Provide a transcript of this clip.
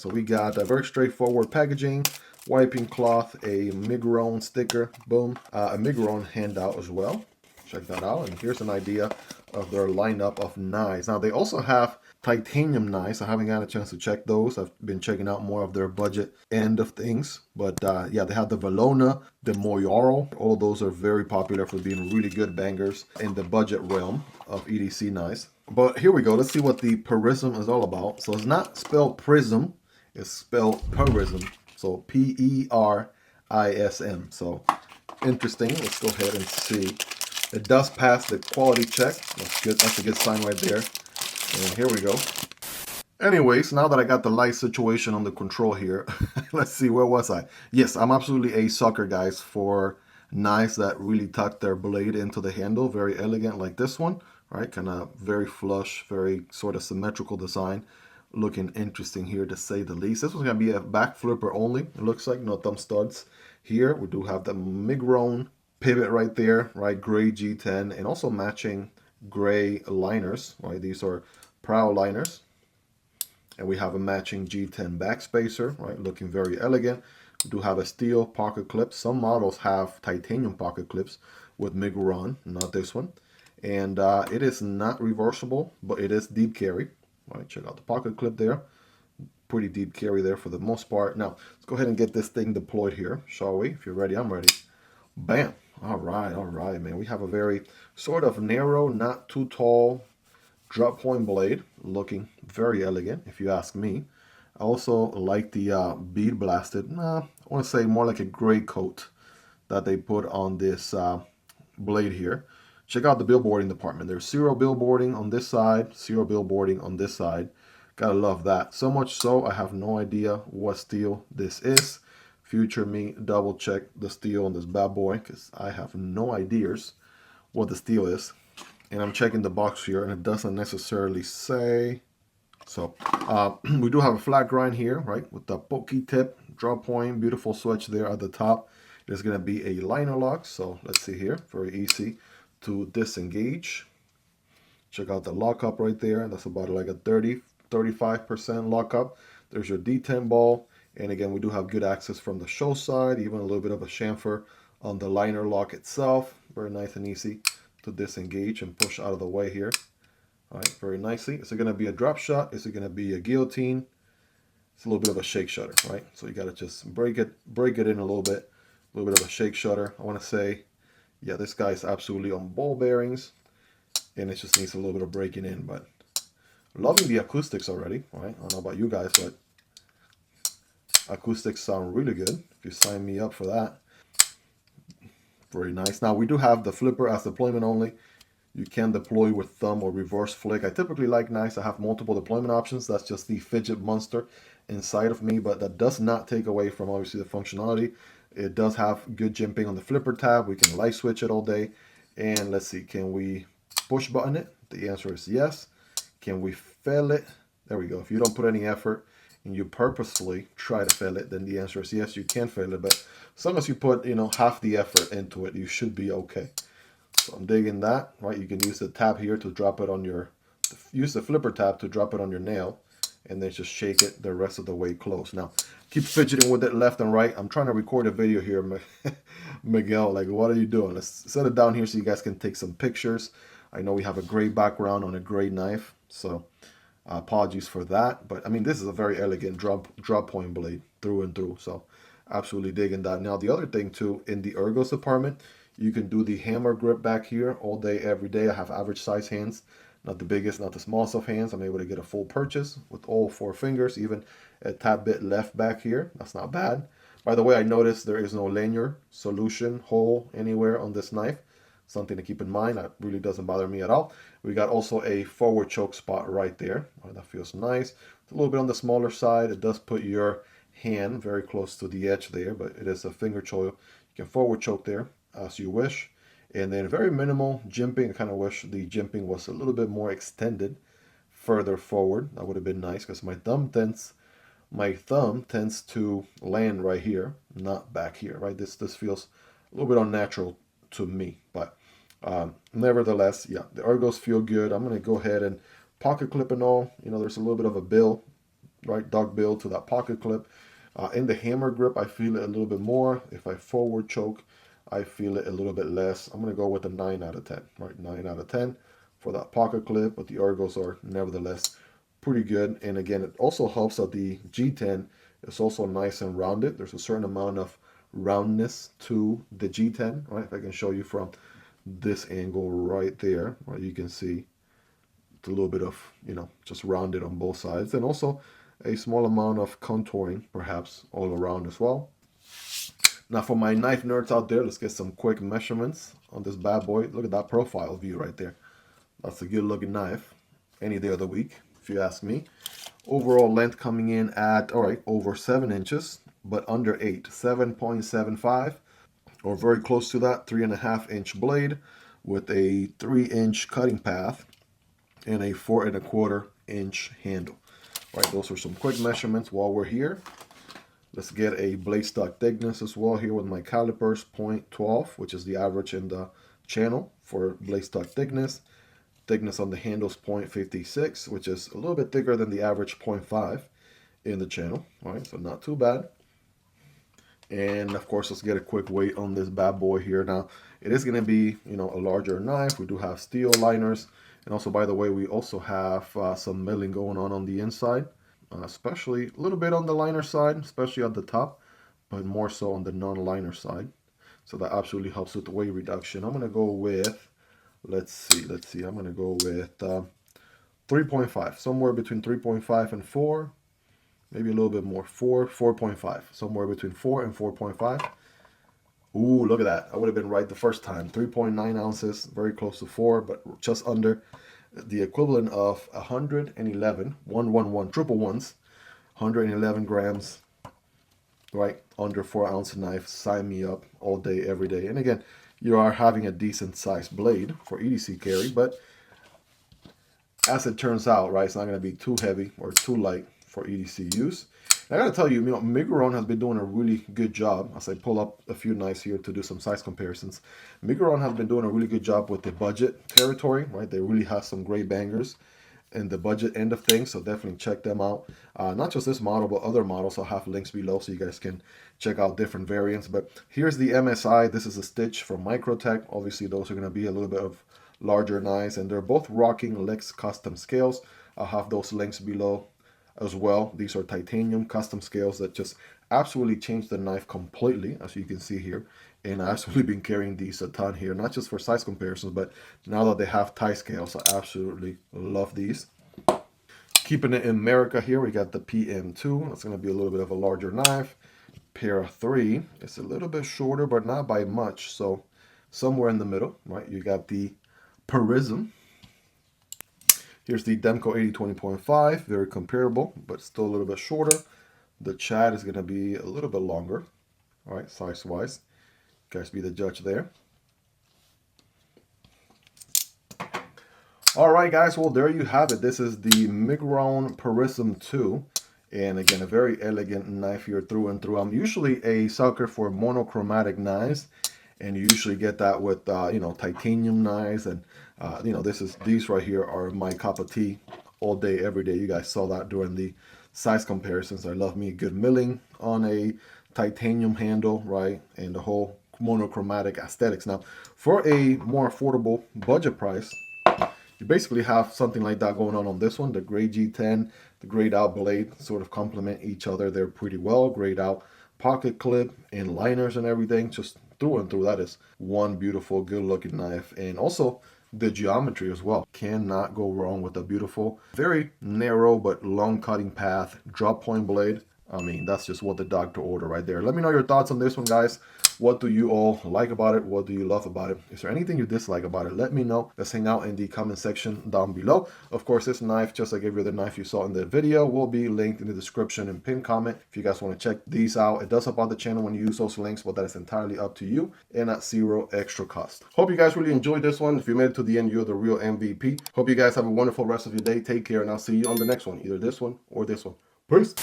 So we got a very straightforward packaging, wiping cloth, a Miguron sticker, boom, a Miguron handout as well. Check that out. And here's an idea of their lineup of knives. Now they also have titanium knives. I haven't got a chance to check those. I've been checking out more of their budget end of things. But yeah, they have the Valona, the Moyaro. All of those are very popular for being really good bangers in the budget realm of EDC knives. But here we go. Let's see what the Perism is all about. So it's not spelled prism. It's spelled Perism. So P-E-R-I-S-M. So interesting. Let's go ahead and see. It does pass the quality check. That's good. That's a good sign right there. And here we go. Anyways, now that I got the light situation on the control here, let's see, where was I? Yes, I'm absolutely a sucker, guys, for knives that really tuck their blade into the handle. Very elegant like this one, right? Kind of very flush, very sort of symmetrical design. Looking interesting here, to say the least. This one's going to be a back flipper only. It looks like no thumb studs here. We do have the Micron pivot right there, right? Gray G10 and also matching gray liners, right? These are Prow liners. And we have a matching G10 backspacer, right? Looking very elegant. We do have a steel pocket clip. Some models have titanium pocket clips with Miguron, not this one. And it is not reversible, but it is deep carry. All right, check out the pocket clip there. Pretty deep carry there for the most part. Now, let's go ahead and get this thing deployed here, shall we? If you're ready, I'm ready. Bam. All right, man. We have a very sort of narrow, not too tall drop point blade, looking very elegant, if you ask me. I also like the bead blasted, I want to say more like a gray coat that they put on this blade here. Check out the billboarding department. There's zero billboarding on this side, zero billboarding on this side. Gotta love that. So much so, I have no idea what steel this is. Future me, double check the steel on this bad boy, because I have no ideas what the steel is. And I'm checking the box here, and it doesn't necessarily say. So we do have a flat grind here, right, with the pokey tip, draw point, beautiful switch there at the top. There's going to be a liner lock. So let's see here, very easy to disengage. Check out the lockup right there. That's about like a 35% lockup. There's your D10 ball. And again, we do have good access from the show side, even a little bit of a chamfer on the liner lock itself. Very nice and easy to disengage and push out of the way here. All right, very nicely. Is it going to be a drop shot? Is it going to be a guillotine? It's a little bit of a shake shutter, right? So you got to just break it in a little bit of a shake shutter. I want to say, yeah, this guy is absolutely on ball bearings, and it just needs a little bit of breaking in. But loving the acoustics already, right? I don't know about you guys, but acoustics sound really good. If you sign me up for that. Very nice. Now we do have the flipper as deployment only. You can deploy with thumb or reverse flick. I typically like knives that have multiple deployment options. That's just the fidget monster inside of me, but that does not take away from obviously the functionality. It does have good jimping on the flipper tab. We can light switch it all day. And let's see, can we push button it? The answer is yes. Can we fail it? There we go. If you don't put any effort and you purposely try to fail it, then the answer is yes, you can fail it. But as long as you put, half the effort into it, you should be okay. So I'm digging that, right? You can use the tab here to drop it on use the flipper tab to drop it on your nail, and then just shake it the rest of the way close. Now, keep fidgeting with it left and right. I'm trying to record a video here, Miguel. Like, what are you doing? Let's set it down here so you guys can take some pictures. I know we have a gray background on a gray knife, so apologies for that. But, I mean, this is a very elegant drop point blade through and through, so absolutely digging that. Now, the other thing, too, in the ergos department, you can do the hammer grip back here all day, every day. I have average size hands, not the biggest, not the smallest of hands. I'm able to get a full purchase with all 4 fingers, even a tad bit left back here. That's not bad. By the way, I noticed there is no linear solution hole anywhere on this knife. Something to keep in mind. That really doesn't bother me at all. We got also a forward choke spot right there. Oh, that feels nice. It's a little bit on the smaller side. It does put your hand very close to the edge there, but it is a finger choke. You can forward choke there as you wish. And then very minimal jimping. I kind of wish the jimping was a little bit more extended further forward. That would have been nice, because my thumb tends to land right here, not back here, right? This feels a little bit unnatural to me, but nevertheless, yeah, the ergos feel good. I'm going to go ahead and pocket clip and all. There's a little bit of a bill right? Duck bill to that pocket clip. In the hammer grip, I feel it a little bit more. If I forward choke, I feel it a little bit less. I'm going to go with a 9 out of 10, right? 9 out of 10 for that pocket clip, but the ergos are nevertheless pretty good. And again, it also helps that the G10 is also nice and rounded. There's a certain amount of roundness to the G10, right? If I can show you from this angle right there, right, you can see it's a little bit of, just rounded on both sides, and also a small amount of contouring perhaps all around as well. Now for my knife nerds out there, let's get some quick measurements on this bad boy. Look at that profile view right there. That's a good looking knife any day of the week, if you ask me. Overall length coming in at, all right, over 7 inches, but under 8, 7.75, or very close to that, 3.5 inch blade with a 3-inch cutting path and a 4.25 inch handle. All right, those are some quick measurements while we're here. Let's get a blade stock thickness as well here with my calipers, 0.12, which is the average in the channel for blade stock thickness. Thickness on the handles, 0.56, which is a little bit thicker than the average 0.5 in the channel. All right, so not too bad. And of course, let's get a quick weight on this bad boy here. Now, it is going to be, a larger knife. We do have steel liners. And also, by the way, we also have some milling going on the inside, especially a little bit on the liner side, especially at the top, but more so on the non-liner side. So that absolutely helps with the weight reduction. I'm going to go with, let's see, I'm going to go with 3.5, somewhere between 3.5 and 4, maybe a little bit more, 4.5, somewhere between 4 and 4.5. Ooh, look at that. I would have been right the first time. 3.9 ounces, very close to 4, but just under the equivalent of 111, 111, triple ones, 111 grams, right? Under 4 ounce knife. Sign me up all day, every day. And again, you are having a decent sized blade for EDC carry, but as it turns out, right, it's not going to be too heavy or too light for EDC use. I gotta tell you, Miguron has been doing a really good job. As I pull up a few knives here to do some size comparisons, Miguron has been doing a really good job with the budget territory, right? They really have some great bangers in the budget end of things, so definitely check them out. Not just this model, but other models. I'll have links below so you guys can check out different variants. But here's the MSI. This is a stitch from Microtech. Obviously, those are gonna be a little bit of larger knives, and they're both rocking Lex custom scales. I'll have those links below as well. These are titanium custom scales that just absolutely change the knife completely, as you can see here. And I've absolutely been carrying these a ton here, not just for size comparisons, but now that they have tie scales, I absolutely love these. Keeping it in America here, we got the PM2. That's going to be a little bit of a larger knife. Para 3, it's a little bit shorter, but not by much. So somewhere in the middle, right? You got the Perism. Here's the Demko AD 20.5, very comparable, but still a little bit shorter. The Chad is going to be a little bit longer, all right, size-wise. You guys be the judge there. All right, guys, well, there you have it. This is the Miguron Perism II. And again, a very elegant knife here through and through. I'm usually a sucker for monochromatic knives, and you usually get that with, titanium knives. And, these right here are my cup of tea all day, every day. You guys saw that during the size comparisons. I love me a good milling on a titanium handle, right? And the whole monochromatic aesthetics. Now, for a more affordable budget price, you basically have something like that going on this one. The gray G10, the grayed out blade sort of complement each other there pretty well. Grayed out pocket clip and liners and everything, just through and through. That is one beautiful, good looking knife. And also the geometry as well. Cannot go wrong with a beautiful, very narrow but long cutting path, drop point blade. I mean, that's just what the doctor ordered right there. Let me know your thoughts on this one, guys. What do you all like about it? What do you love about it? Is there anything you dislike about it? Let me know. Let's hang out in the comment section down below. Of course, this knife, just like every other knife you saw in the video, will be linked in the description and pinned comment if you guys want to check these out. It does help out the channel when you use those links, but that is entirely up to you and at zero extra cost. Hope you guys really enjoyed this one. If you made it to the end, you're the real MVP. Hope you guys have a wonderful rest of your day. Take care, and I'll see you on the next one, either this one or this one. Peace.